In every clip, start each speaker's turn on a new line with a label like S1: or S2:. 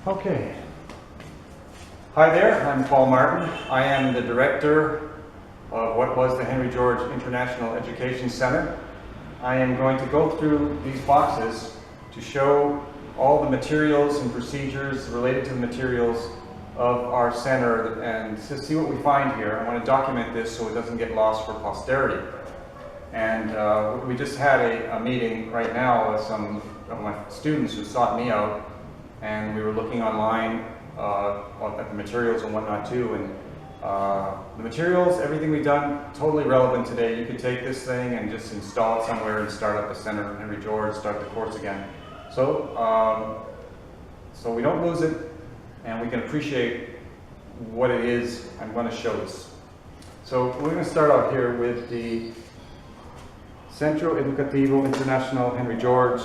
S1: Okay. Hi there, I'm Paul Martin. I am the director of what was the Henry George International Education Center. I am going to go through these boxes to show all the materials and procedures related to the materials of our center and to see what we find here. I want to document this so it doesn't get lost for posterity. And we just had a meeting right now with some of my students who sought me out, and we were looking online at the materials and whatnot too. And the materials, everything we've done, totally relevant today. You could take this thing and just install it somewhere and start up the center, Henry George, start the course again. So, so we don't lose it, and we can appreciate what it is I'm going to show us. So we're going to start out here with the Centro Educativo Internacional Henry George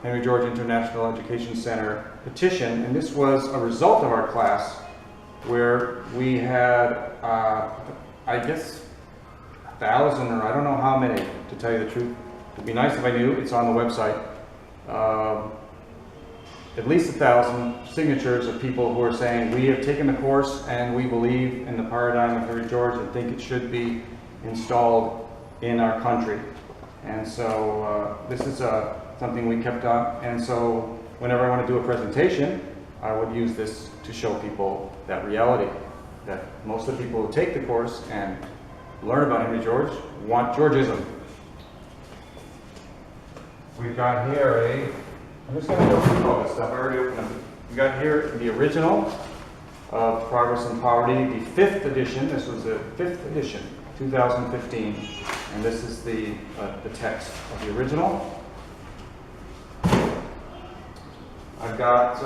S1: International Education Center Petition, and this was a result of our class where we had, I guess, 1,000 or I don't know how many, to tell you the truth. It'd be nice if I knew. It's on the website. At least 1,000 signatures of people who are saying, we have taken the course and we believe in the paradigm of Henry George and think it should be installed in our country. And so this is something we kept on, and so whenever I want to do a presentation, I would use this to show people that reality, that most of the people who take the course and learn about Henry George want Georgism. We've got here I'm just going to go through all this stuff. I already opened them. We got here the original of Progress and Poverty, the 5th edition. This was the 5th edition, 2015, and this is the text of the original. I've got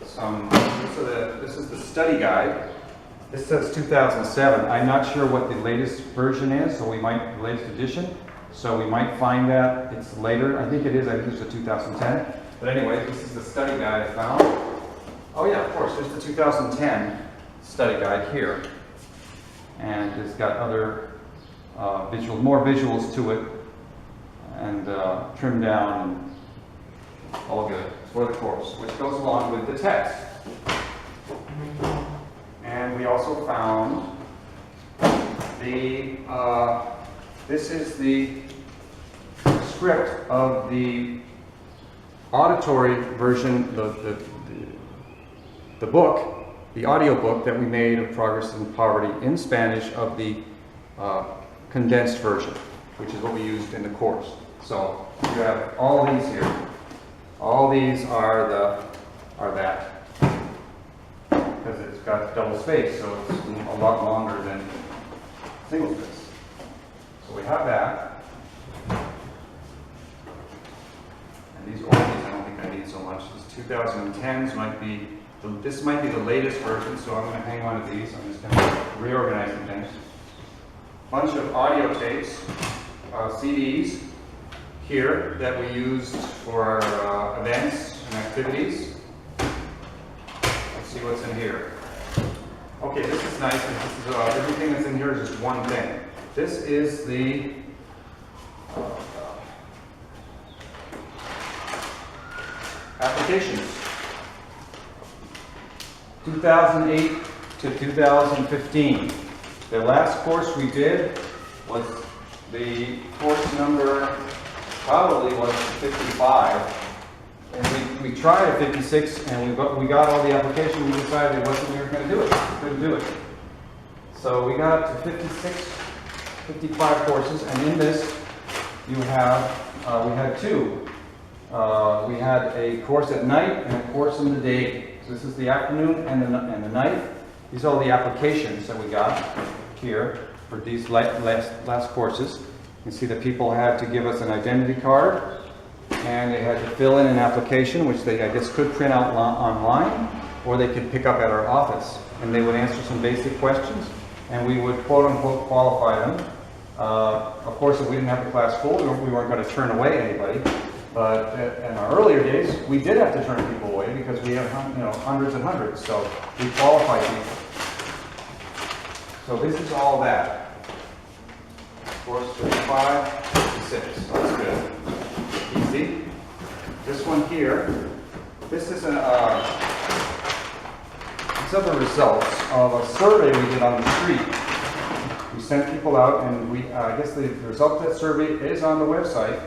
S1: this is the study guide. This says 2007. I'm not sure what the latest version is, so the latest edition. So we might find that it's later. I think it is. I think it's a 2010. But anyway, this is the study guide I found. Oh yeah, of course. There's the 2010 study guide here, and it's got other more visuals to it, and trimmed down, and all good for the course, which goes along with the text. And we also found this is the script of the auditory version, the book, the audio book that we made of Progress and Poverty in Spanish of the condensed version, which is what we used in the course. So you have all these here. All these are that, because it's got double space, so it's a lot longer than single space. So we have that. And these oldies I don't think I need so much. These 2010s this might be the latest version, so I'm going to hang on to these. I'm just going to reorganize the things. Bunch of audio tapes, CDs here that we used for our events and activities. Let's see what's in here. Okay, this is nice. This is, everything that's in here is just one thing. This is the applications. 2008 to 2015. The last course we did was the course number, probably was 55. And we tried at 56, and we got all the applications. We decided we were going to do it. We couldn't do it. So we got up to 55 courses, and in this you have, we had two. We had a course at night and a course in the day. So this is the afternoon and the night. These are all the applications that we got here for these last courses. You can see that people had to give us an identity card, and they had to fill in an application, which they, I guess, could print out online, or they could pick up at our office. And they would answer some basic questions, and we would quote-unquote qualify them. Of course, if we didn't have the class full, we weren't going to turn away anybody. But in our earlier days, we did have to turn people away because we have hundreds and hundreds, so we qualified people. So this is all that. Course 55, 56. That's good. Easy. This one here This is some of the results of a survey we did on the street. We sent people out, and I guess the result of that survey is on the website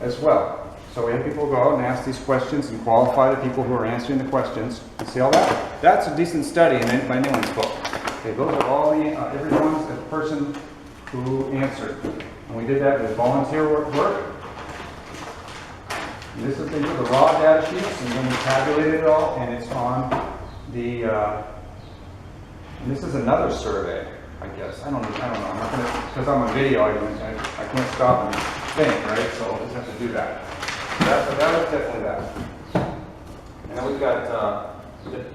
S1: as well. So we had people go out and ask these questions and qualify the people who are answering the questions. You see all that? That's a decent study in anyone's book. Okay, those are all the everyone's a person who answered. And we did that with volunteer work. And this is the raw data sheets, and then we tabulated it all, and it's on the. And this is another survey, I guess. I don't know. I'm not gonna, because I'm on video. I can't stop and think, right? So I'll just have to do that. That was definitely that. And then we've got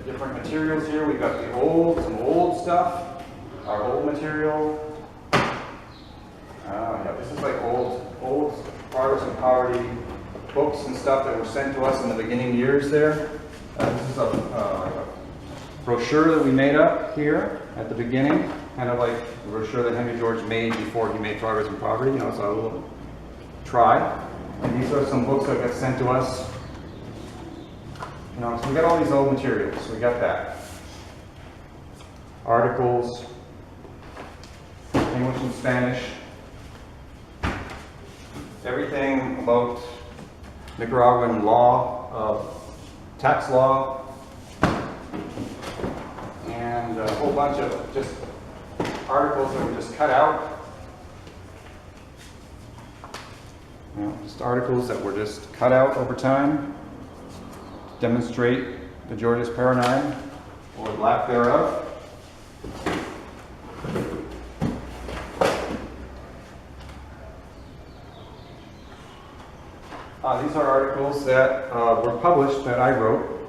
S1: different materials here. We've got some old stuff, our old material. Yeah, this is like old Progress and Poverty books and stuff that were sent to us in the beginning years there. This is a brochure that we made up here at the beginning, kind of like the brochure that Henry George made before he made Progress and Poverty, so a little try. And these are some books that got sent to us. So we got all these old materials, we got that. Articles, English and Spanish, everything about Nicaraguan law, tax law, and a whole bunch of just articles that were just cut out. Just articles that were just cut out over time to demonstrate the Georgist paradigm or lack thereof. These are articles that were published, that I wrote,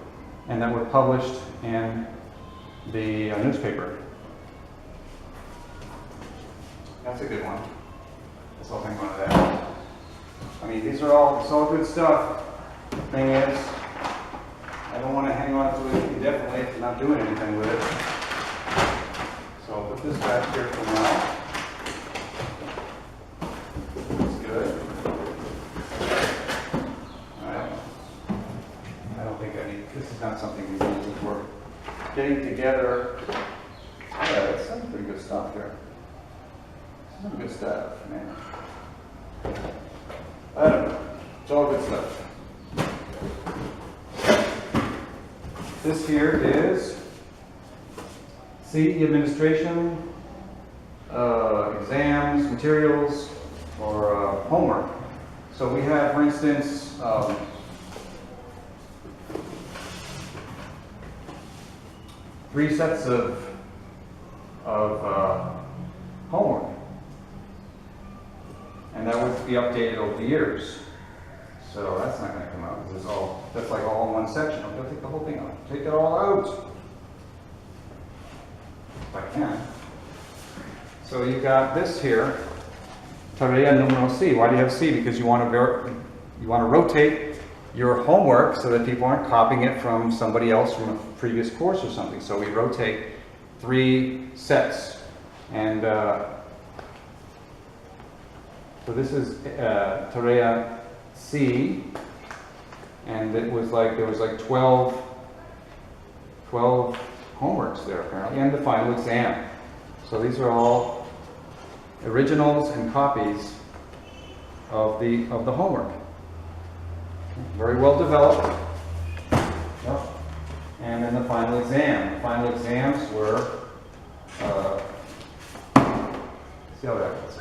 S1: and that were published in the newspaper. That's a good one. Let's all think of that. I mean, it's all good stuff. The thing is, I don't want to hang on to it indefinitely if you're not doing anything with it. So I'll put this back here for now. That's good. I don't think this is not something we need if we're getting together. Yeah, that's some pretty good stuff here. Some good stuff, man. I don't know. It's all good stuff. This here is CE administration, exams, materials, or homework. So we have, for instance, 3 sets of homework. And that would be updated over the years. So that's not going to come out. That's like all in one section. I'm going to take the whole thing out. Take it all out. If I can. So you got this here. Tarea numero C. Why do you have C? Because you want to rotate your homework so that people aren't copying it from somebody else from a previous course or something. So we rotate 3 sets. And so this is Tarea C, and it was like, there was like 12 homeworks there apparently, and the final exam. So these are all originals and copies of the homework. Very well developed. Yep. And then the final exam. The final exams were, see how that goes.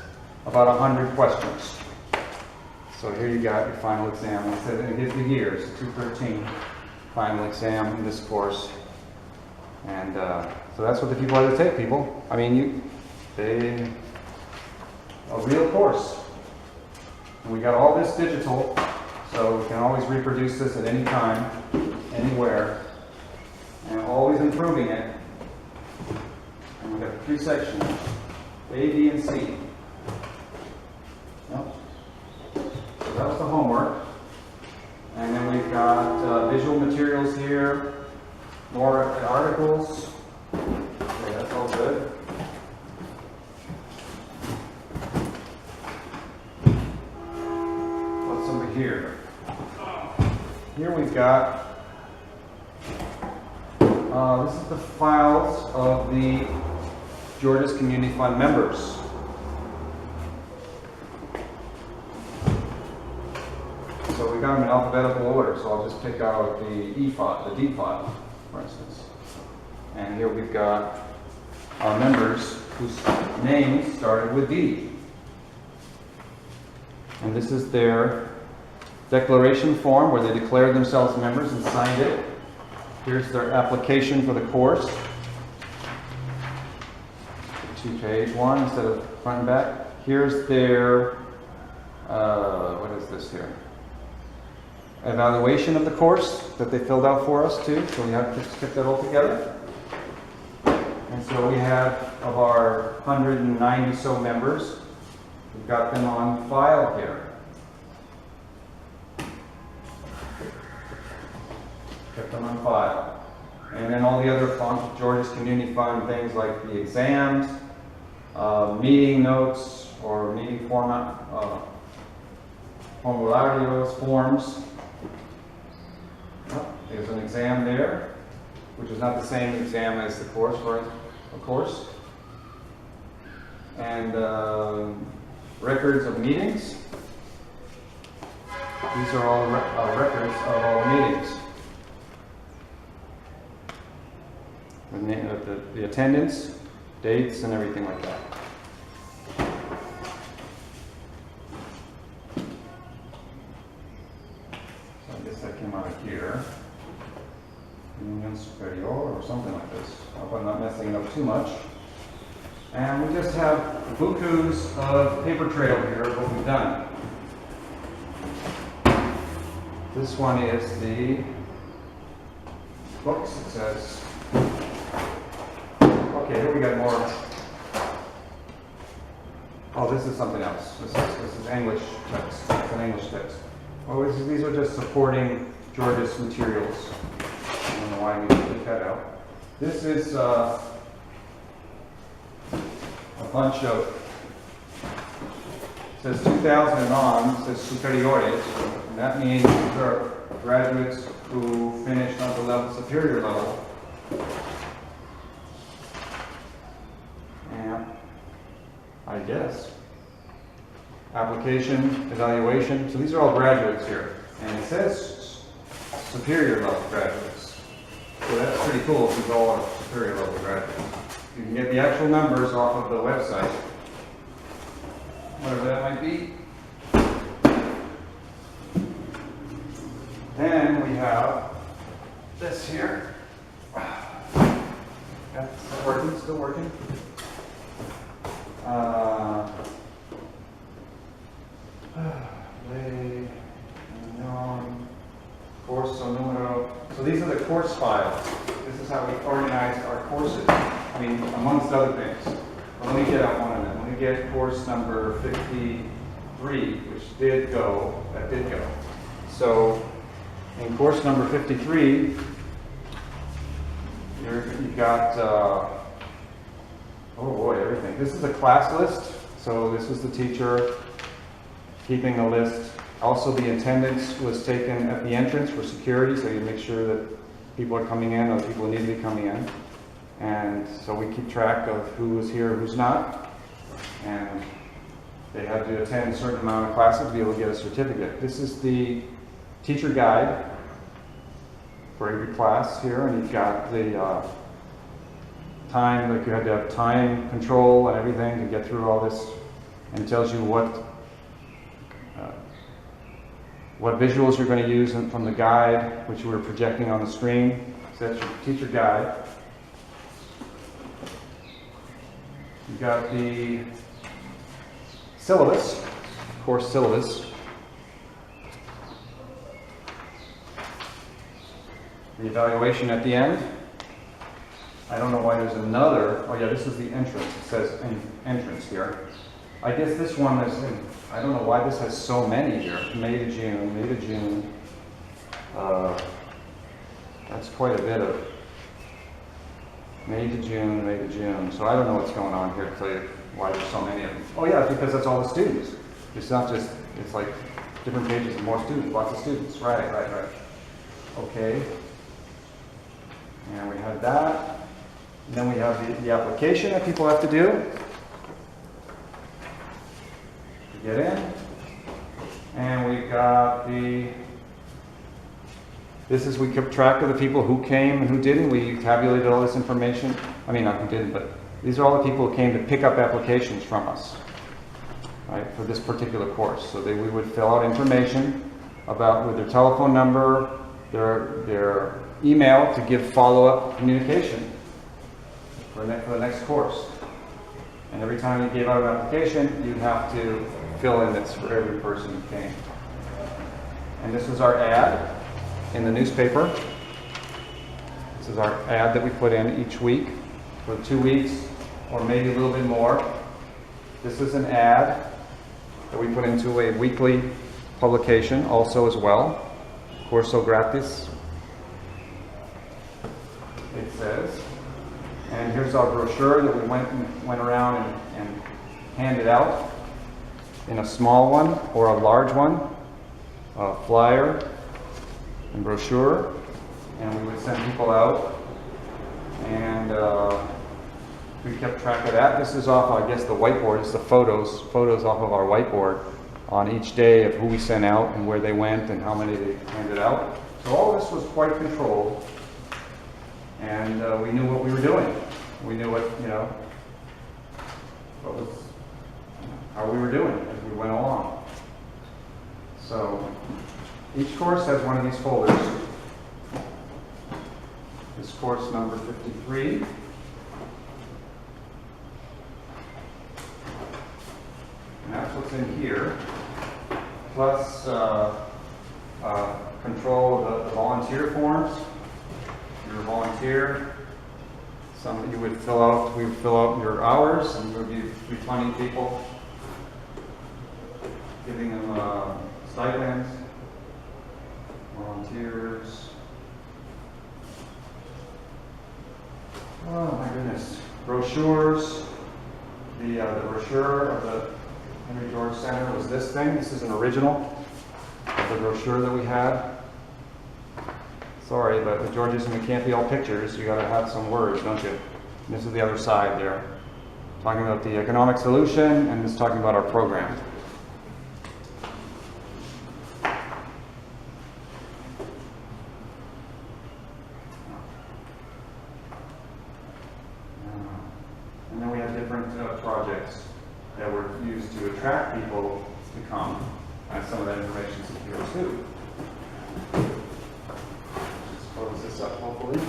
S1: About 100 questions. So here you got your final exam. It says it gives the years, 213 final exam in this course. And so that's what the people had to take, people. I mean, a real course. And we got all this digital, so we can always reproduce this at any time, anywhere, and always improving it. And we got 3 sections, A, B, and C. Yep. So that was the homework. And then we've got visual materials here, more articles. Okay, that's all good. What's over here? Here we've got This is the files of the Georges Community Fund members. So we got them in alphabetical order, so I'll just pick out the E file, the D file, for instance. And here we've got our members whose names started with D. And this is their declaration form where they declared themselves members and signed it. Here's their application for the course. 2-page one instead of front and back. Here's their, what is this here? Evaluation of the course that they filled out for us too. So we have to stick that all together. And so we have, of our 190 so members, we've got them on file here. Kept them on file. And then all the other Georges Community Fund things like the exams, meeting notes or meeting format, formularios, forms. Oh, there's an exam there, which is not the same exam as the course, of course. And records of meetings. These are all records of all the meetings. The name of the attendance, dates, and everything like that. So I guess that came out of here. Union Superior or something like this. I hope I'm not messing it up too much. And we just have bukus of paper trail here of what we've done. This one is the books, it says. Okay, here we got more. Oh, this is something else. This is English text. It's an English text. Oh, these are just supporting Georges materials. I don't know why I need to take that out. This is a bunch of, it says 2000 and on, it says superiores, and that means these are graduates who finished on the level superior level. And I guess application, evaluation, so these are all graduates here, and it says superior level graduates. So that's pretty cool if these all are superior level graduates. You can get the actual numbers off of the website, whatever that might be. Then we have this here. That's working, still working. Corso numero. So these are the course files. This is how we organized our courses. I mean, amongst other things. But let me get out one of them. Let me get course number 53, which did go. That did go. So in course number 53, you've got, oh boy, everything. This is a class list. So this is the teacher keeping a list. Also, the attendance was taken at the entrance for security, so you make sure that people are coming in or people need to be coming in. And so we keep track of who is here, who's not. And they have to attend a certain amount of classes to be able to get a certificate. This is the teacher guide for every class here, and you've got the time, like you had to have time control and everything to get through all this, and it tells you what visuals you're going to use from the guide, which we're projecting on the screen. So that's your teacher guide. You've got the syllabus, course syllabus. The evaluation at the end. I don't know why there's another. Oh yeah, this is the entrance. It says entrance here. I guess this one is in, I don't know why this has so many here. May to June, May to June. That's quite a bit of May to June, May to June. So I don't know what's going on here to tell you why there's so many of them. Oh yeah, because that's all the students. It's not just, it's like different pages and more students, lots of students. Right. Okay. And we had that. And then we have the application that people have to do to get in. And we got we kept track of the people who came and who didn't. We tabulated all this information. I mean, not who didn't, but these are all the people who came to pick up applications from us, right, for this particular course. So we would fill out information about with their telephone number, their email to give follow-up communication for the next course. And every time you gave out an application, you'd have to fill in this for every person who came. And this was our ad in the newspaper. This is our ad that we put in each week for 2 weeks or maybe a little bit more. This is an ad that we put into a weekly publication also as well. Curso gratis, it says. And here's our brochure that we went around and handed out in a small one or a large one, a flyer and brochure, and we would send people out, and we kept track of that. This is off, I guess, the whiteboard. It's the photos off of our whiteboard on each day of who we sent out and where they went and how many they handed out. So all this was quite controlled, and we knew what we were doing. We knew how we were doing as we went along. So each course has one of these folders. This course number 53. And that's what's in here. Plus control of the volunteer forms. You're a volunteer. You would fill out your hours, and we would be funding people, giving them stipends, volunteers. Oh my goodness. Brochures. The brochure of the Henry George Center was this thing. This is an original of the brochure that we had. Sorry, but with Georgism, it can't be all pictures. You got to have some words, don't you? And this is the other side there, talking about the economic solution, and this is talking about our program. And then we have different projects that were used to attract people to come, and some of that information is here too. Close this up, hopefully.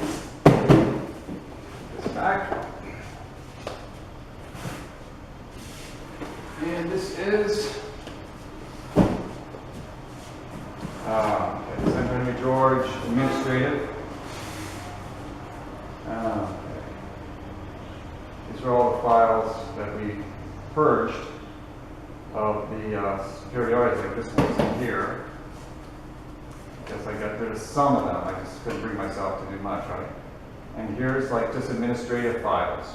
S1: This back. And this is St. Henry George Administrative. These are all the files that we purged of the superiority, like this one's in here. Guess I got rid of some of them. I just couldn't bring myself to do much, right? And here's like just administrative files.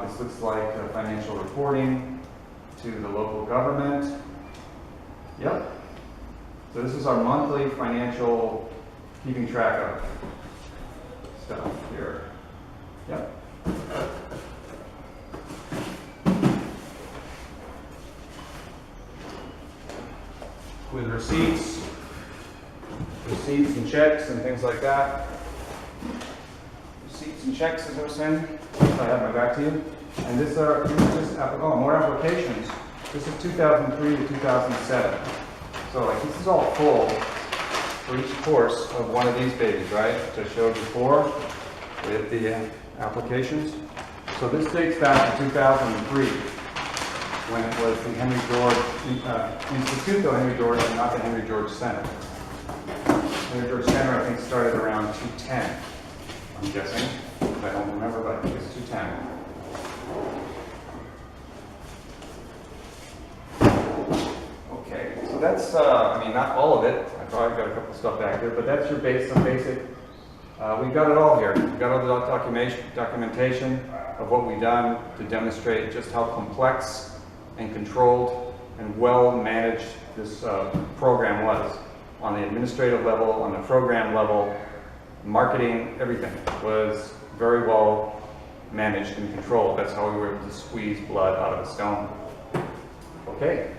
S1: This looks like financial reporting to the local government. Yep. So this is our monthly financial keeping track of stuff here. Yep. With receipts and checks and things like that. Receipts and checks, as I was saying. I have my back to you. And these are just more applications. This is 2003 to 2007. So like this is all full for each course of one of these babies, right? Which I showed before with the applications. So this dates back to 2003 when it was the Henry George Instituto Henry George and not the Henry George Center. Henry George Center, I think, started around 210, I'm guessing. I don't remember, but I think it's 210. Okay, so that's, I mean, not all of it. I probably got a couple stuff back there, but that's your some basic. We've got it all here. We've got all the documentation of what we've done to demonstrate just how complex and controlled and well managed this program was on the administrative level, on the program level, marketing, everything was very well managed and controlled. That's how we were able to squeeze blood out of a stone. Okay.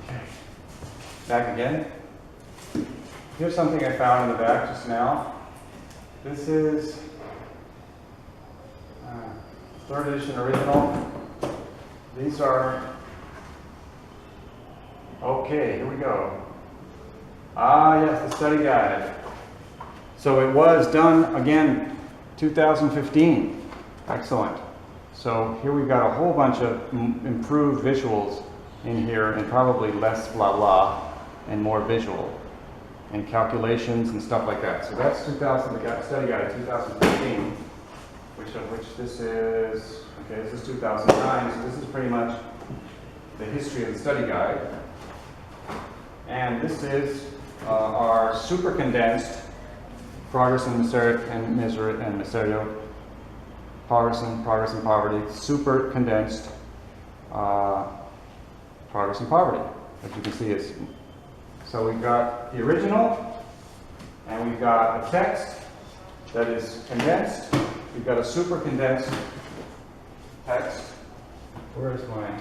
S1: Okay. Back again. Here's something I found in the back just now. This is 3rd edition original. These are, okay, here we go. Ah, yes, the study guide. So it was done again, 2015. Excellent. So here we've got a whole bunch of improved visuals in here, and probably less blah blah and more visual and calculations and stuff like that. So that's 2000, the study guide 2015, which this is, okay, this is 2009, so this is pretty much the history of the study guide. And this is our super condensed Progress and Miserio, Progress and Poverty, super condensed Progress and Poverty. As you can see, it's, so we've got the original, and we've got a text that is condensed. We've got a super condensed text. Where is mine?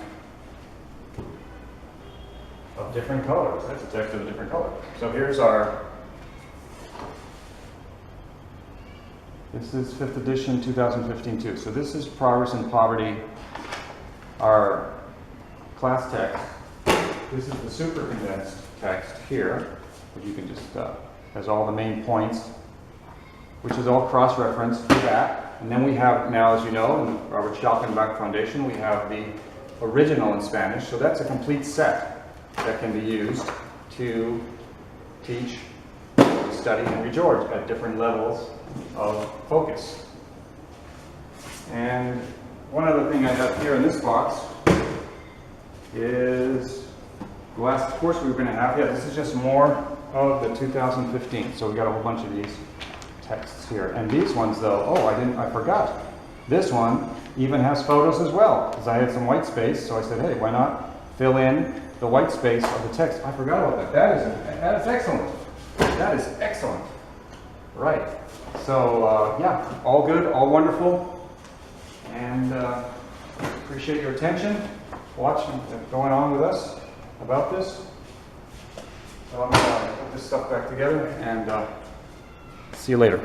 S1: Of different colors. That's a text of a different color. So here's our, this is 5th edition, 2015 too. So this is Progress and Poverty, our class text. This is the super condensed text here, which you can just, has all the main points, which is all cross-referenced to that. And then we have now, as you know, in the Robert Schalkenbach Foundation, we have the original in Spanish. So that's a complete set that can be used to teach, study Henry George at different levels of focus. And one other thing I have here in this box is the last course we were going to have. Yeah, this is just more of the 2015. So we got a whole bunch of these texts here. And these ones though, oh, I forgot. This one even has photos as well, because I had some white space, so I said, hey, why not fill in the white space of the text? I forgot about that. That is excellent. That is excellent. Right. So yeah, all good, all wonderful, and appreciate your attention, watching, going on with us about this. So I'm going to put this stuff back together, and see you later.